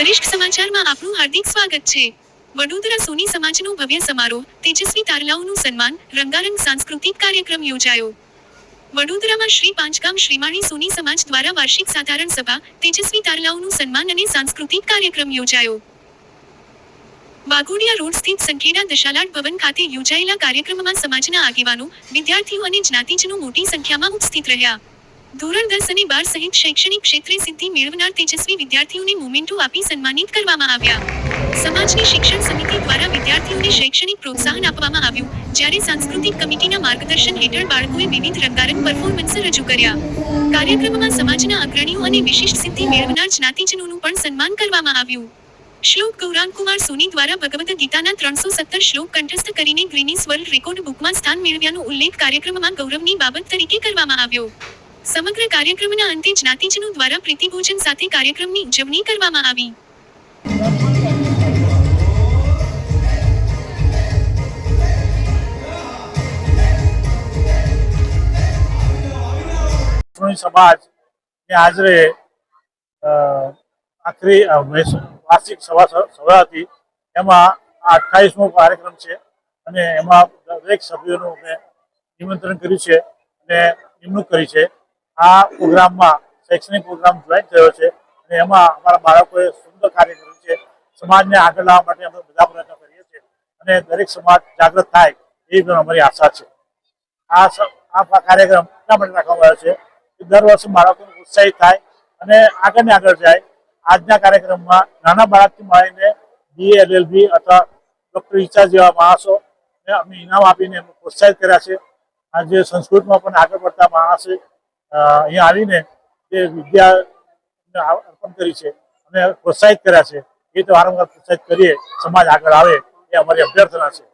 વરિષ્ઠ સમાચારમાં આપનું હાર્દિક સ્વાગત છે। વડોદરા સોની સમાજનો ભવ્ય સમારોહ, તેજસ્વી તારલાઓનું સન્માન, રંગારંગ સાંસ્કૃતિક કાર્યક્રમ યોજાયો। વડોદરામાં શ્રી પાંચગામ શ્રીમાળી સોની સમાજ દ્વારા વાર્ષિક સાધારણ સભા, તેજસ્વી તારલાઓનું સન્માન અને સાંસ્કૃતિક કાર્યક્રમ યોજાયો। વાઘોડિયા રોડ સ્થિત સંખેડા દશાલાડ ભવન ખાતે યોજાયેલા કાર્યક્રમમાં સમાજના આગેવાનો, વિદ્યાર્થીઓ અને જ્ઞાતિજનો મોટી સંખ્યામાં ઉપસ્થિત રહ્યા। ધોરણ 10 અને 12 સહિત શૈક્ષણિક ક્ષેત્રે સિદ્ધિ મેળવનાર તેજસ્વી વિદ્યાર્થીઓને મોમેન્ટો આપી સન્માનિત કરવામાં આવ્યા। સમાજની શિક્ષણ સમિતિ દ્વારા વિદ્યાર્થીઓને શૈક્ષણિક પ્રોત્સાહન આપવામાં આવ્યું, જ્યારે સાંસ્કૃતિક કમિટીના માર્ગદર્શન હેઠળ બાળકોએ વિવિધ રંગારંગ પરફોર્મન્સ રજૂ કર્યા। કાર્યક્રમમાં સમાજના અગ્રણીઓ અને વિશિષ્ટ સિદ્ધિ મેળવનાર જ્ઞાતિજનોનું પણ સન્માન કરવામાં આવ્યું। શ્લોક ગૌરાંગકુમાર સોની દ્વારા ભગવદ્ ગીતાના 317 શ્લોક કંઠસ્થ કરીને ગ્રીનીસ વર્લ્ડ રેકોર્ડ બુકમાં સ્થાન મેળવ્યાનો ઉલ્લેખ કાર્યક્રમમાં ગૌરવની બાબત તરીકે કરવામાં આવ્યો। સમગ્ર કાર્યક્રમના અંતે જ્ઞાતિજનો દ્વારા પ્રીતિભોજન સાથે કાર્યક્રમની ઉજવણી કરવામાં આવી। સમાજ ને આજે આખરી વાર્ષિક સભા હતી। એમાં 28મો કાર્યક્રમ છે અને એમાં દરેક સભ્યોનું મેં નિમંત્રણ કર્યું છે અને નિમણૂક કરી છે। આ પ્રોગ્રામમાં શૈક્ષણિક પ્રોગ્રામ જોઈન થયો છે અને એમાં અમારા બાળકોએ સુંદર કાર્ય કર્યું છે। સમાજને આગળ લાવવા માટે અમે બધા પ્રયત્નો કરીએ છીએ અને દરેક સમાજ જાગૃત થાય એ પણ અમારી આશા છે। આ કાર્યક્રમ એટલા માટે રાખવામાં આવ્યો છે કે દર વર્ષે બાળકો ઉત્સાહિત થાય અને આગળ ને આગળ જાય। આજના કાર્યક્રમમાં નાના બાળકથી મળીને BA LLB અથવા ડૉક્ટર ઈચ્છા જેવા માણસોને અમે ઇનામ આપીને પ્રોત્સાહિત કર્યા છે। આજે સંસ્કૃતમાં પણ આગળ પડતા માણસે અહીંયા આવીને જે વિદ્યા અર્પણ કરી છે અને પ્રોત્સાહિત કર્યા છે। એ તો વારંવાર પ્રોત્સાહિત કરીએ, સમાજ આગળ આવે એ અમારી અભ્યર્થના છે।